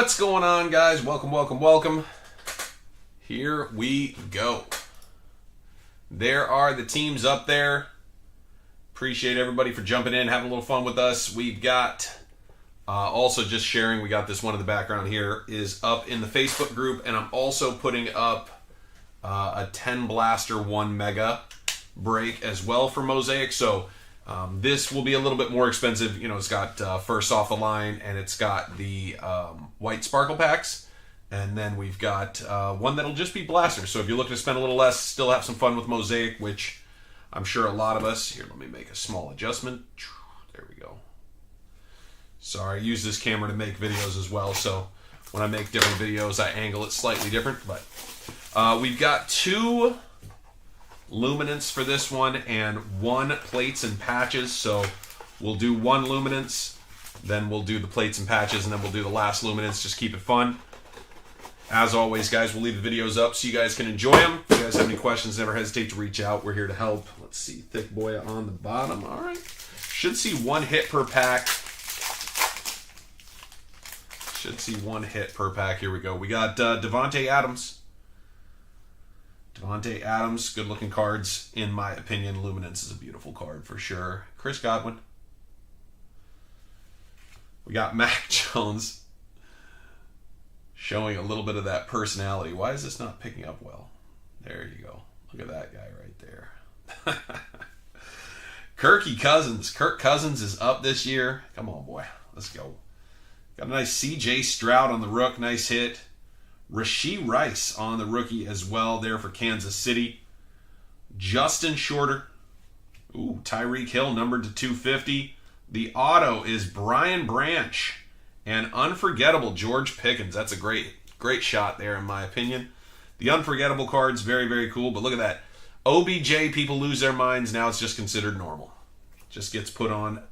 What's going on, guys? Welcome, welcome, welcome. Here we go. There are the teams up there. Appreciate everybody for jumping in, having a little fun with us. We've got, also just sharing, we got this one in the background here, is up in the Facebook group, and I'm also putting up a 10 Blaster 1 Mega break as well for Mosaic. So this will be a little bit more expensive. You know, it's got first off the line, and it's got the white sparkle packs. And then we've got one that'll just be blasters. So if you're looking to spend a little less, still have some fun with Mosaic, which I'm sure a lot of us... Here, let me make a small adjustment. There we go. Sorry, I use this camera to make videos as well. So when I make different videos, I angle it slightly different. But we've got 2 Luminance for this one and 1 plates and patches. So we'll do 1 Luminance, then we'll do the plates and patches, and then we'll do the last Luminance. Just keep it fun. As always, guys, we'll leave the videos up so you guys can enjoy them. If you guys have any questions, never hesitate to reach out. We're here to help. Let's see, Thick Boy on the bottom. All right. Should see 1 hit per pack. Should see 1 hit per pack. Here we go. We got Devontae Adams. Devontae Adams, good-looking cards. In my opinion, Luminance is a beautiful card for sure. Chris Godwin. We got Mac Jones. Showing a little bit of that personality. Why is this not picking up well? There you go. Look at that guy right there. Kirk Cousins is up this year. Come on, boy. Let's go. Got a nice C.J. Stroud on the rook. Nice hit. Rashee Rice on the rookie as well there for Kansas City. Justin Shorter. Ooh, Tyreek Hill numbered to 250. The auto is Brian Branch. And unforgettable George Pickens. That's a great shot there, in my opinion. The unforgettable card's very, very cool. But look at that. OBJ, people lose their minds. Now it's just considered normal. Just gets put on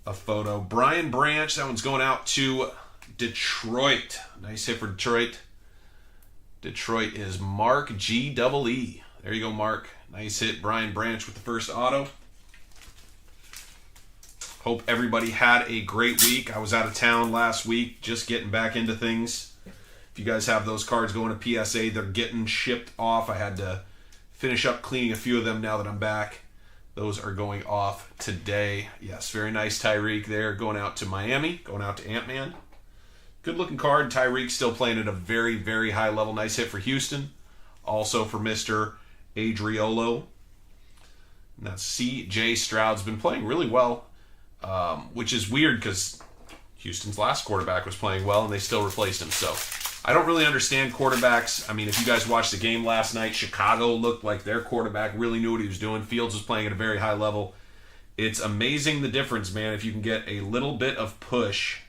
a photo. Brian Branch, that one's going out to Detroit. Nice hit for Detroit. Detroit is Mark G-double-E. There you go, Mark. Nice hit. Brian Branch with the first auto. Hope everybody had a great week. I was out of town last week, just getting back into things. If you guys have those cards going to PSA, they're getting shipped off. I had to finish up cleaning a few of them now that I'm back. Those are going off today. Yes, very nice Tyreek there, going out to Miami, going out to Ant-Man. Good looking card. Tyreek still playing at a very, very high level. Nice hit for Houston. Also for Mr. Adriolo. And that's C.J. Stroud's been playing really well. Which is weird because Houston's last quarterback was playing well and they still replaced him. So I don't really understand quarterbacks. I mean, if you guys watched the game last night, Chicago looked like their quarterback really knew what he was doing. Fields was playing at a very high level. It's amazing the difference, man, if you can get a little bit of push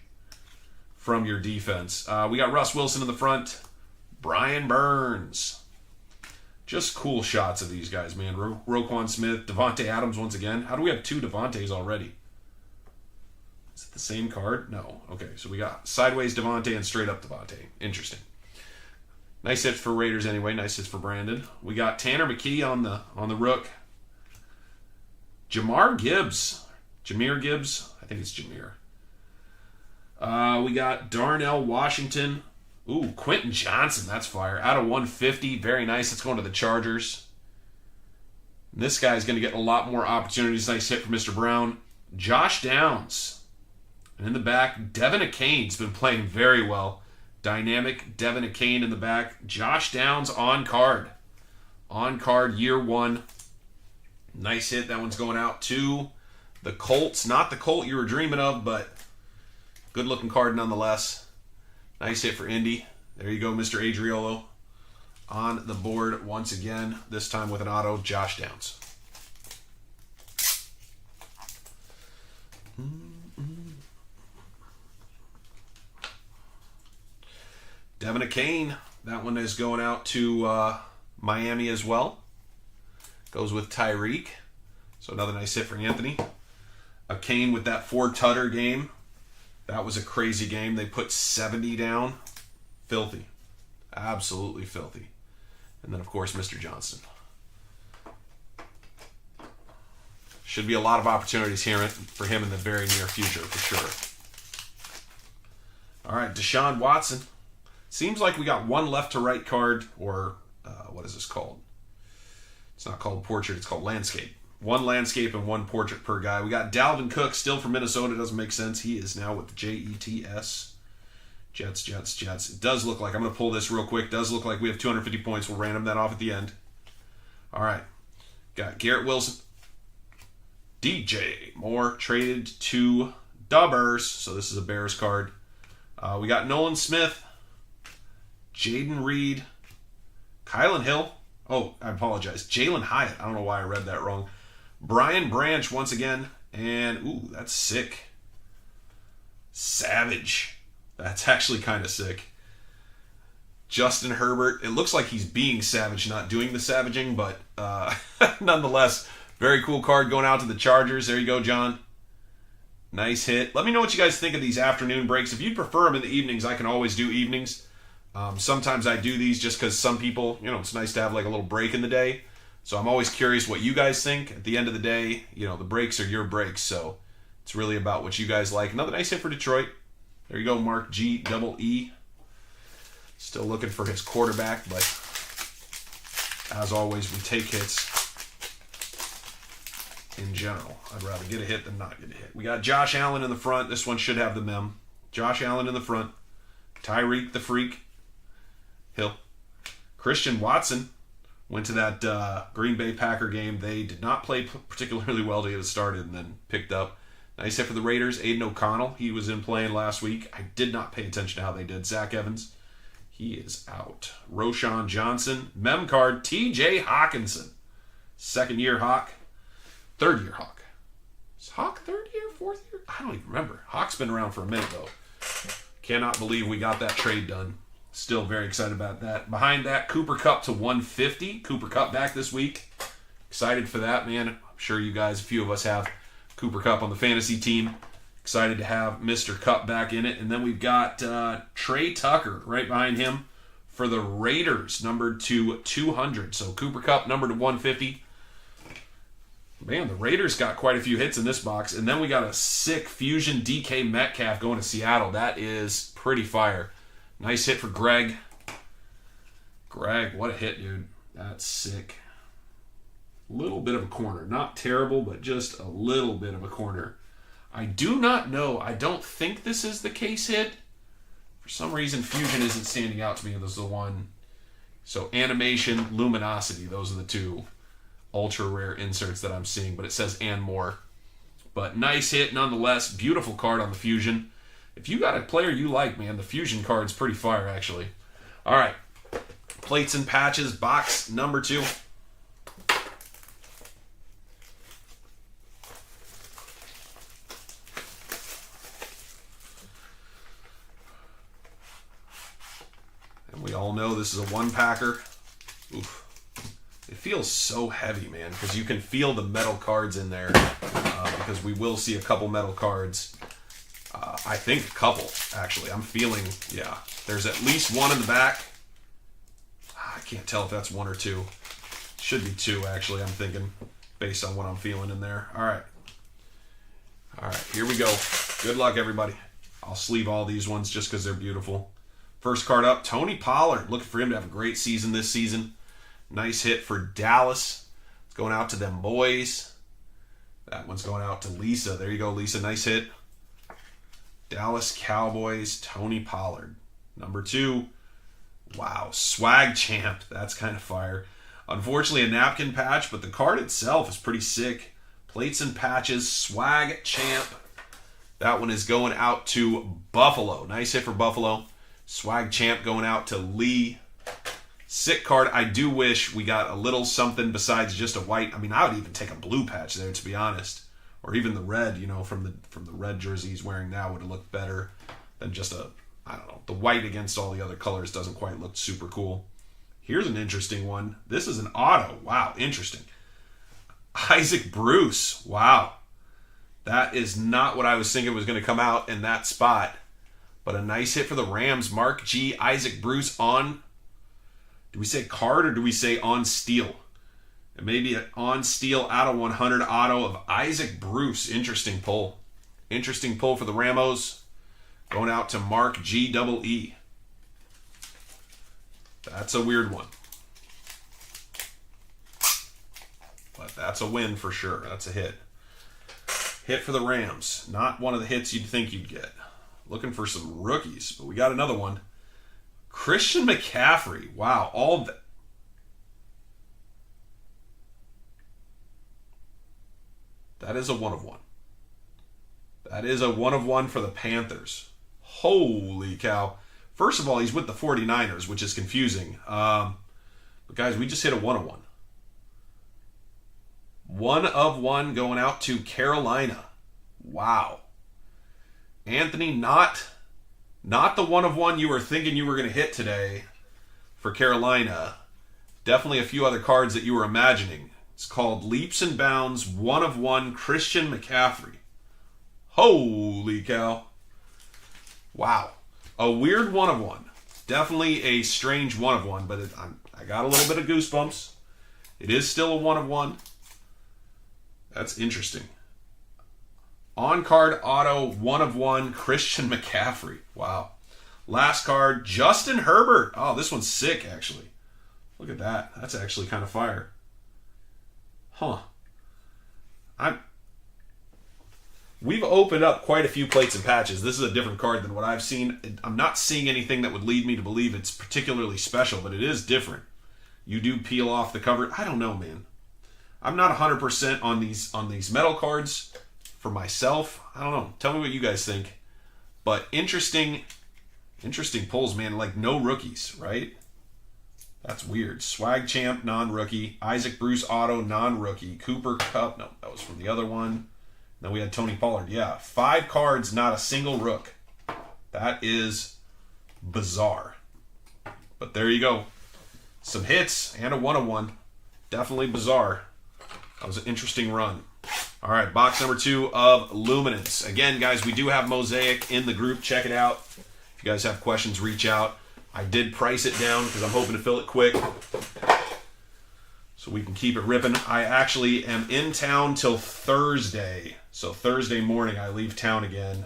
from your defense. We got Russ Wilson in the front. Brian Burns. Just cool shots of these guys, man. Roquan Smith, Devontae Adams once again. How do we have 2 Devontaes already? Is it the same card? No. Okay, so we got sideways Devontae and straight up Devontae. Interesting. Nice hits for Raiders anyway. Nice hits for Brandon. We got Tanner McKee on the rook. Jahmyr Gibbs. I think it's Jahmyr. We got Darnell Washington. Ooh, Quentin Johnson. That's fire. Out of 150. Very nice. It's going to the Chargers. This guy's going to get a lot more opportunities. Nice hit for Mr. Brown. Josh Downs. And in the back, Devin Akane's been playing very well. Dynamic Devin Akane in the back. Josh Downs on card. On card, year 1. Nice hit. That one's going out to the Colts. Not the Colt you were dreaming of, but good-looking card nonetheless. Nice hit for Indy. There you go, Mr. Adriolo. On the board once again, this time with an auto, Josh Downs. Devin Akane, that one is going out to Miami as well. Goes with Tyreek. So another nice hit for Anthony. Akane with that 4-tutter game. That was a crazy game. They put 70 down. Filthy. Absolutely filthy. And then, of course, Mr. Johnston. Should be a lot of opportunities here for him in the very near future, for sure. All right, Deshaun Watson. Seems like we got one left to right card, or what is this called? It's not called portrait, it's called landscape. One landscape and one portrait per guy. We got Dalvin Cook, still from Minnesota. Doesn't make sense. He is now with the Jets. Jets. It does look like, I'm going to pull this real quick. Does look like we have 250 points. We'll random that off at the end. All right. Got Garrett Wilson. DJ Moore traded to the Bears. So this is a Bears card. We got Nolan Smith. Jaden Reed. Kylan Hill. Oh, I apologize. Jalen Hyatt. I don't know why I read that wrong. Brian Branch once again. And, ooh, that's sick. Savage. That's actually kind of sick. Justin Herbert. It looks like he's being savage, not doing the savaging, but nonetheless, very cool card going out to the Chargers. There you go, John. Nice hit. Let me know what you guys think of these afternoon breaks. If you prefer them in the evenings, I can always do evenings. Sometimes I do these just because some people, it's nice to have like a little break in the day. So I'm always curious what you guys think. At the end of the day, the breaks are your breaks. So it's really about what you guys like. Another nice hit for Detroit. There you go, Mark G-double-E. Still looking for his quarterback, but as always, we take hits in general. I'd rather get a hit than not get a hit. We got Josh Allen in the front. This one should have the mem. Josh Allen in the front. Tyreek the Freak. Hill. Christian Watson went to that Green Bay Packer game. They did not play particularly well to get it started and then picked up. Nice hit for the Raiders. Aiden O'Connell. He was in playing last week. I did not pay attention to how they did. Zach Evans. He is out. Roshan Johnson. Mem card. TJ Hawkinson. Second-year Hawk. Third-year Hawk. Is Hawk third year? Fourth year? I don't even remember. Hawk's been around for a minute, though. Cannot believe we got that trade done. Still very excited about that. Behind that, Cooper Kupp to 150. Cooper Kupp back this week. Excited for that, man. I'm sure you guys, a few of us have Cooper Kupp on the fantasy team. Excited to have Mr. Kupp back in it. And then we've got Trey Tucker right behind him for the Raiders, numbered to 200. So Cooper Kupp numbered to 150. Man, the Raiders got quite a few hits in this box. And then we got a sick Fusion DK Metcalf going to Seattle. That is pretty fire. Nice hit for Greg. Greg, what a hit, dude. That's sick. Little bit of a corner. Not terrible, but just a little bit of a corner. I do not know. I don't think this is the case hit. For some reason, Fusion isn't standing out to me. This is the one. So Animation, Luminosity. Those are the two ultra rare inserts that I'm seeing. But it says and more. But nice hit nonetheless. Beautiful card on the Fusion. If you got a player you like, man, the Fusion card's pretty fire, actually. All right. Plates and patches, box number 2. And we all know this is a one-packer. Oof. It feels so heavy, man, because you can feel the metal cards in there. Because we will see a couple metal cards. I think a couple, actually. I'm feeling, yeah. There's at least one in the back. I can't tell if that's 1 or 2. Should be 2, actually, I'm thinking, based on what I'm feeling in there. All right. All right, here we go. Good luck, everybody. I'll sleeve all these ones just because they're beautiful. First card up, Tony Pollard. Looking for him to have a great season this season. Nice hit for Dallas. It's going out to them boys. That one's going out to Lisa. There you go, Lisa. Nice hit. Dallas Cowboys, Tony Pollard. Number 2. Wow, Swag Champ. That's kind of fire. Unfortunately, a napkin patch, but the card itself is pretty sick. Plates and patches, Swag Champ. That one is going out to Buffalo. Nice hit for Buffalo. Swag Champ going out to Lee. Sick card. I do wish we got a little something besides just a white. I mean, I would even take a blue patch there, to be honest. Or even the red, from the red jersey he's wearing now would have looked better than just I don't know. The white against all the other colors doesn't quite look super cool. Here's an interesting one. This is an auto. Wow, interesting. Isaac Bruce. Wow. That is not what I was thinking was going to come out in that spot. But a nice hit for the Rams. Mark G. Isaac Bruce on, do we say card or do we say on steel? And maybe an on steel out of 100 auto of Isaac Bruce. Interesting pull. Interesting pull for the Ramos. Going out to Mark G-double-E. That's a weird one. But that's a win for sure. That's a hit. Hit for the Rams. Not one of the hits you'd think you'd get. Looking for some rookies, but we got another one. Christian McCaffrey. Wow, all of that. That is a 1 of 1. That is a 1 of 1 for the Panthers. Holy cow. First of all, he's with the 49ers, which is confusing. But guys, we just hit a 1 of 1. 1 of 1 going out to Carolina. Wow. Anthony, not the 1 of 1 you were thinking you were going to hit today for Carolina. Definitely a few other cards that you were imagining. It's called Leaps and Bounds 1 of 1 Christian McCaffrey. Holy cow. Wow. A weird 1 of 1. Definitely a strange 1 of 1, but I got a little bit of goosebumps. It is still a 1 of 1. That's interesting. On-card auto 1 of 1 Christian McCaffrey. Wow. Last card, Justin Herbert. Oh, this one's sick, actually. Look at that. That's actually kind of fire. Huh. We've opened up quite a few plates and patches. This is a different card than what I've seen. I'm not seeing anything that would lead me to believe it's particularly special, but it is different. You do peel off the cover. I don't know, man. I'm not 100% on these metal cards for myself. I don't know. Tell me what you guys think. But interesting pulls, man. Like no rookies, right? That's weird. Swag Champ, non-rookie. Isaac Bruce Auto, non-rookie. Cooper Kupp. No, that was from the other one. Then we had Tony Pollard. Yeah, 5 cards, not a single rook. That is bizarre. But there you go. Some hits and a 1 of 1. Definitely bizarre. That was an interesting run. All right, box number 2 of Luminance. Again, guys, we do have Mosaic in the group. Check it out. If you guys have questions, reach out. I did price it down because I'm hoping to fill it quick so we can keep it ripping. I actually am in town till Thursday. So Thursday morning, I leave town again.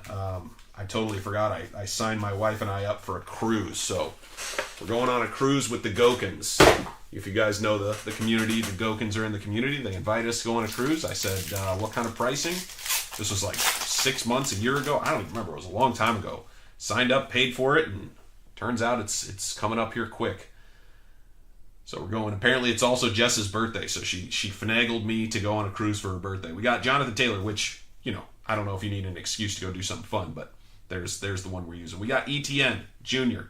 I totally forgot. I signed my wife and I up for a cruise. So we're going on a cruise with the Gokins. If you guys know the community, the Gokins are in the community. They invite us to go on a cruise. I said, what kind of pricing? This was like 6 months, a year ago. I don't even remember. It was a long time ago. Signed up, paid for it, and turns out it's coming up here quick. So we're going. Apparently, it's also Jess's birthday, so she finagled me to go on a cruise for her birthday. We got Jonathan Taylor, which, I don't know if you need an excuse to go do something fun, but there's the one we're using. We got ETN Jr.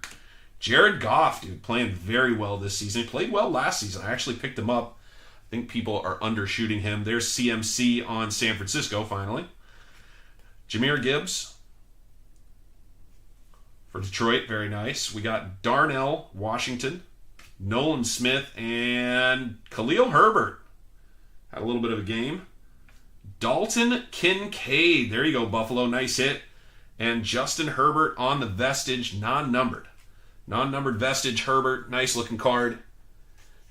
Jared Goff, dude, playing very well this season. He played well last season. I actually picked him up. I think people are undershooting him. There's CMC on San Francisco, finally. Jahmyr Gibbs for Detroit, very nice. We got Darnell Washington, Nolan Smith, and Khalil Herbert. Had a little bit of a game. Dalton Kincaid. There you go, Buffalo. Nice hit. And Justin Herbert on the Vestige, non-numbered. Non-numbered Vestige Herbert. Nice looking card.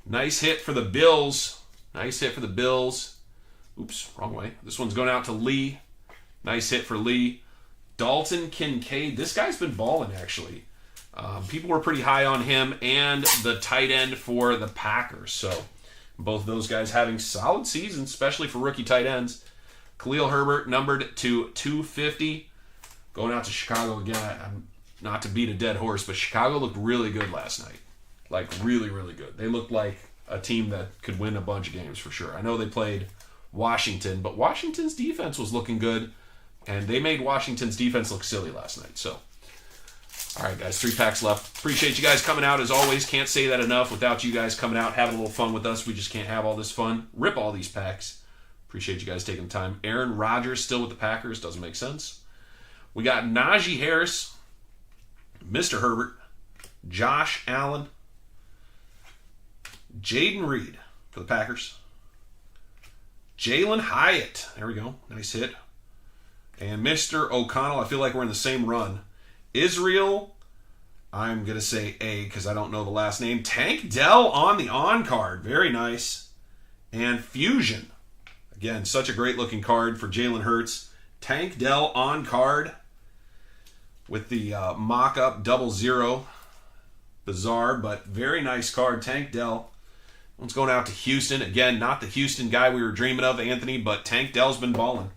Nice hit for the Bills. Nice hit for the Bills. Oops, wrong way. This one's going out to Lee. Nice hit for Lee. Dalton Kincaid. This guy's been balling, actually. People were pretty high on him and the tight end for the Packers. So both those guys having solid seasons, especially for rookie tight ends. Khalil Herbert numbered to 250. Going out to Chicago again. Not to beat a dead horse, but Chicago looked really good last night. Like, really, really good. They looked like a team that could win a bunch of games for sure. I know they played Washington, but Washington's defense was looking good, and they made Washington's defense look silly last night. So, all right, guys, 3 packs left. Appreciate you guys coming out, as always. Can't say that enough without you guys coming out, having a little fun with us. We just can't have all this fun. Rip all these packs. Appreciate you guys taking the time. Aaron Rodgers still with the Packers. Doesn't make sense. We got Najee Harris, Mr. Herbert, Josh Allen, Jaden Reed for the Packers, Jalen Hyatt. There we go. Nice hit. And Mr. O'Connell. I feel like we're in the same run. Israel, I'm going to say A because I don't know the last name. Tank Dell on the on-card. Very nice. And Fusion. Again, such a great-looking card for Jalen Hurts. Tank Dell on-card. with the mock-up 00. Bizarre, but very nice card. Tank Dell. One's going out to Houston. Again, not the Houston guy we were dreaming of, Anthony, but Tank Dell's been balling.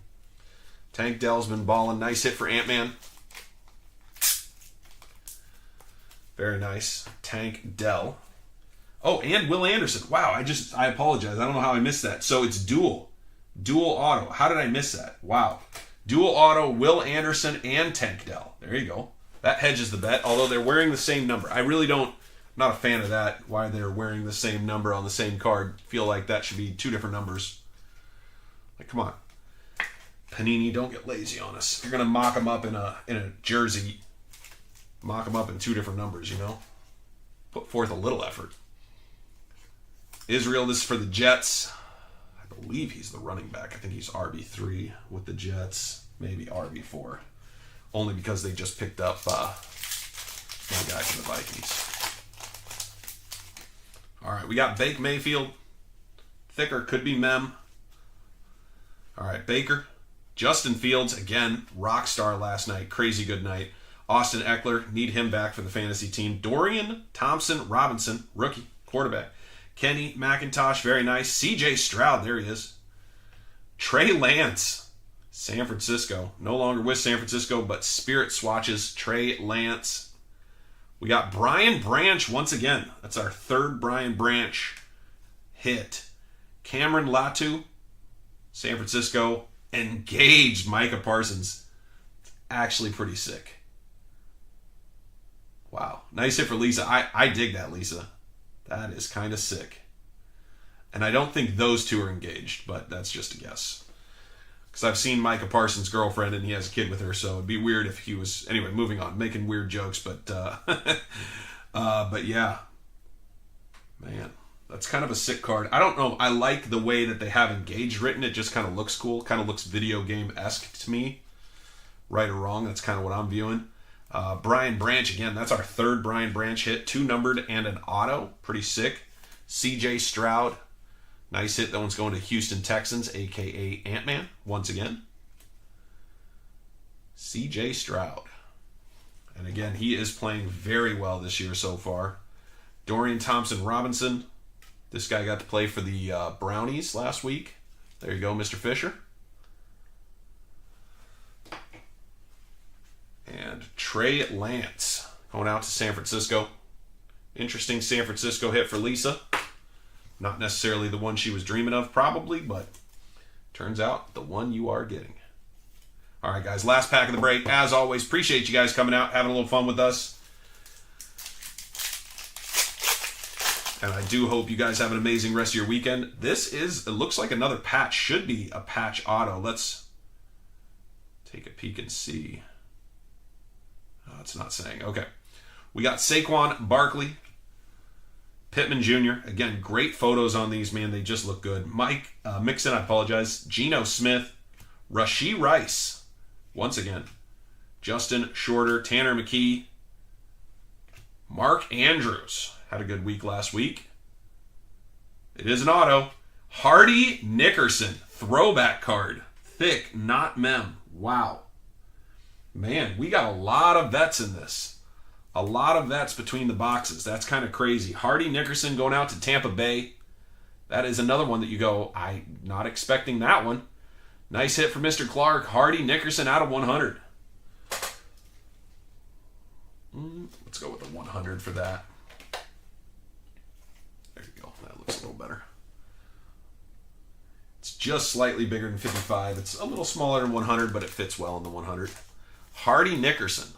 Tank Dell's been balling. Nice hit for Ant-Man. Very nice. Tank Dell. Oh, and Will Anderson. Wow, I apologize. I don't know how I missed that. So it's dual auto. How did I miss that? Wow. Dual auto, Will Anderson and Tank Dell. There you go. That hedges the bet, although they're wearing the same number. I really don't, not a fan of that, why they're wearing the same number on the same card. Feel like that should be two different numbers. Like, come on. Panini, don't get lazy on us. If you're going to mock them up in a jersey, mock them up in two different numbers, you know? Put forth a little effort. Israel, this is for the Jets. I believe he's the running back. I think he's RB3 with the Jets. Maybe RB4. Only because they just picked up my guy from the Vikings. All right, we got Baker Mayfield. Thicker, could be Mem. All right, Baker. Justin Fields, again, rock star last night. Crazy good night. Austin Eckler, need him back for the fantasy team. Dorian Thompson-Robinson, rookie, quarterback. Kenny McIntosh, very nice. C.J. Stroud, there he is. Trey Lance. San Francisco. No longer with San Francisco, but Spirit swatches. Trey Lance. We got Brian Branch once again. That's our third Brian Branch hit. Cameron Latu. San Francisco. Engaged Micah Parsons. Actually pretty sick. Wow. Nice hit for Lisa. I dig that, Lisa. That is kind of sick. And I don't think those two are engaged, but that's just a guess. Because I've seen Micah Parsons' girlfriend, and he has a kid with her, so it'd be weird if he was... Anyway, moving on. Making weird jokes, but... but yeah. Man, that's kind of a sick card. I don't know. I like the way that they have engaged written. It just kind of looks cool. Kind of looks video game-esque to me. Right or wrong, that's kind of what I'm viewing. Brian Branch, again, that's our third Brian Branch hit. 2 numbered and an auto. Pretty sick. C.J. Stroud. Nice hit. That one's going to Houston Texans, a.k.a. Ant-Man, once again. C.J. Stroud. And again, he is playing very well this year so far. Dorian Thompson-Robinson. This guy got to play for the Brownies last week. There you go, Mr. Fisher. And Trey Lance going out to San Francisco. Interesting San Francisco hit for Lisa. Not necessarily the one she was dreaming of, probably, but turns out the one you are getting. All right, guys, last pack of the break. As always, appreciate you guys coming out, having a little fun with us. And I do hope you guys have an amazing rest of your weekend. It looks like another patch. Should be a patch auto. Let's take a peek and see. Oh, it's not saying. Okay. We got Saquon Barkley. Pittman Jr. Again, great photos on these, man. They just look good. Mike Mixon, I apologize. Geno Smith. Rashee Rice. Once again. Justin Shorter. Tanner McKee. Mark Andrews. Had a good week last week. It is an auto. Hardy Nickerson. Throwback card. Thick, not mem. Wow. Man, we got a lot of vets in this. A lot of vets between the boxes. That's kind of crazy. Hardy Nickerson going out to Tampa Bay. That is another one that you go, I'm not expecting that one. Nice hit for Mr. Clark. Hardy Nickerson out of 100. Let's go with the 100 for that. There you go. That looks a little better. It's just slightly bigger than 55. It's a little smaller than 100, but it fits well in the 100. Hardy Nickerson.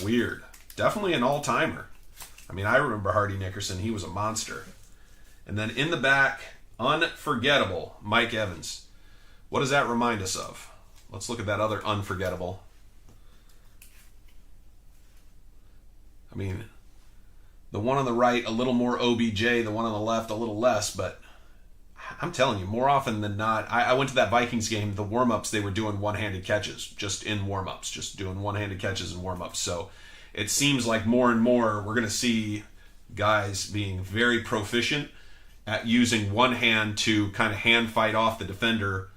Weird. Definitely an all-timer. I mean, I remember Hardy Nickerson. He was a monster. And then in the back, unforgettable, Mike Evans. What does that remind us of? Let's look at that other unforgettable. I mean, the one on the right, a little more OBJ. The one on the left, a little less. But I'm telling you, more often than not, I went to that Vikings game. The warm-ups, they were doing one-handed catches. Just in warm-ups. Just doing one-handed catches in warm-ups. So it seems like more and more we're going to see guys being very proficient at using one hand to kind of hand fight off the defender,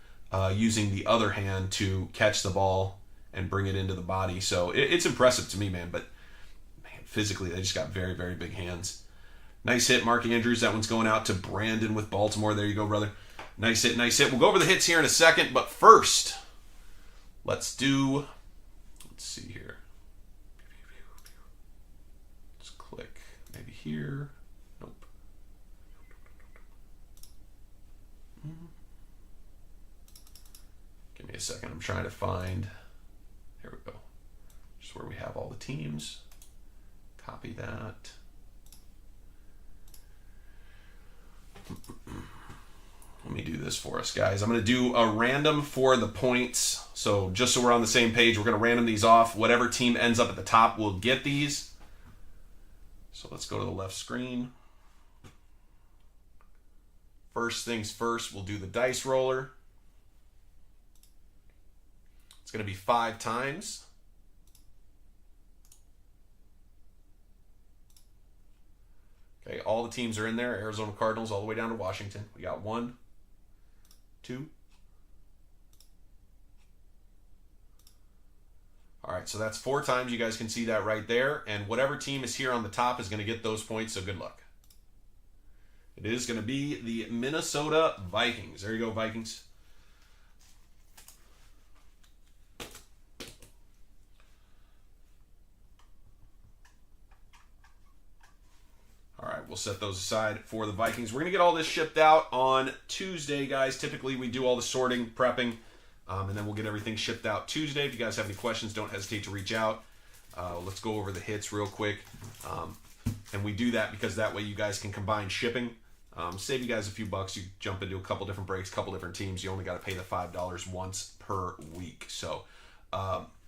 using the other hand to catch the ball and bring it into the body. So it's impressive to me, man. But man, physically, they just got very, very big hands. Nice hit, Mark Andrews. That one's going out to Brandon with Baltimore. There you go, brother. Nice hit, nice hit. We'll go over the hits here in a second, but first, let's see here. Let's click maybe here. Nope. Give me a second. I'm trying to find. Here we go. Just where we have all the teams. Copy that. Let me do this for us, guys. I'm going to do a random for the points. So just so we're on the same page, we're going to random these off. Whatever team ends up at the top will get these. So let's go to the left screen. First things first, we'll do the dice roller. It's going to be 5 times. Okay, all the teams are in there. Arizona Cardinals all the way down to Washington. We got 1, 2. All right, so that's 4 times. You guys can see that right there. And whatever team is here on the top is going to get those points, so good luck. It is going to be the Minnesota Vikings. There you go, Vikings. All right, we'll set those aside for the Vikings. We're going to get all this shipped out on Tuesday, guys. Typically, we do all the sorting, prepping, and then we'll get everything shipped out Tuesday. If you guys have any questions, don't hesitate to reach out. Let's go over the hits real quick. And we do that because that way you guys can combine shipping. Save you guys a few bucks. You jump into a couple different breaks, couple different teams. You only got to pay the $5 once per week. So,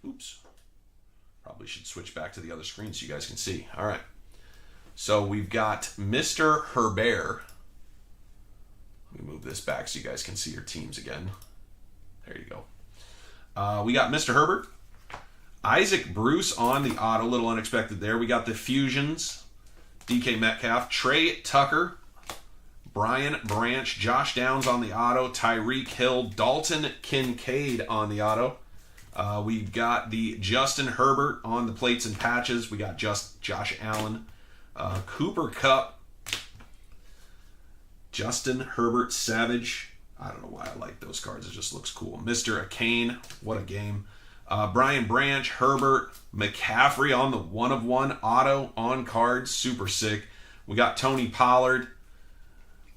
oops. Probably should switch back to the other screen so you guys can see. All right. So we've got Mr. Herbert. Let me move this back so you guys can see your teams again. There you go. We got Mr. Herbert. Isaac Bruce on the auto. A little unexpected there. We got the Fusions. DK Metcalf. Trey Tucker. Brian Branch. Josh Downs on the auto. Tyreek Hill. Dalton Kincaid on the auto. We've got the Justin Herbert on the plates and patches. We got Josh Allen. Cooper Kupp, Justin Herbert Savage. I don't know why I like those cards. It just looks cool. Mr. Akane, what a game. Brian Branch, Herbert, McCaffrey on the 1-of-1 auto on cards. Super sick. We got Tony Pollard,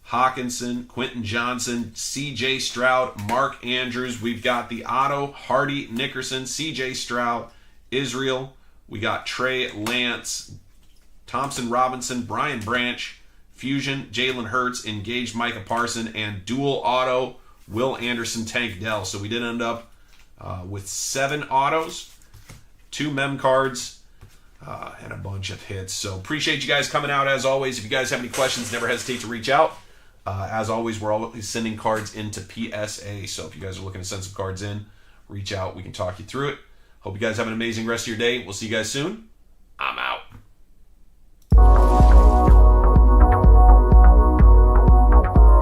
Hawkinson, Quentin Johnson, C.J. Stroud, Mark Andrews. We've got the auto, Hardy Nickerson, C.J. Stroud, Israel. We got Trey Lance, Thompson Robinson, Brian Branch, Fusion, Jalen Hurts, Engaged Micah Parson, and dual auto, Will Anderson, Tank Dell. So we did end up with 7 autos, 2 mem cards, and a bunch of hits. So appreciate you guys coming out as always. If you guys have any questions, never hesitate to reach out. As always, we're always sending cards into PSA. So if you guys are looking to send some cards in, reach out. We can talk you through it. Hope you guys have an amazing rest of your day. We'll see you guys soon. I'm out.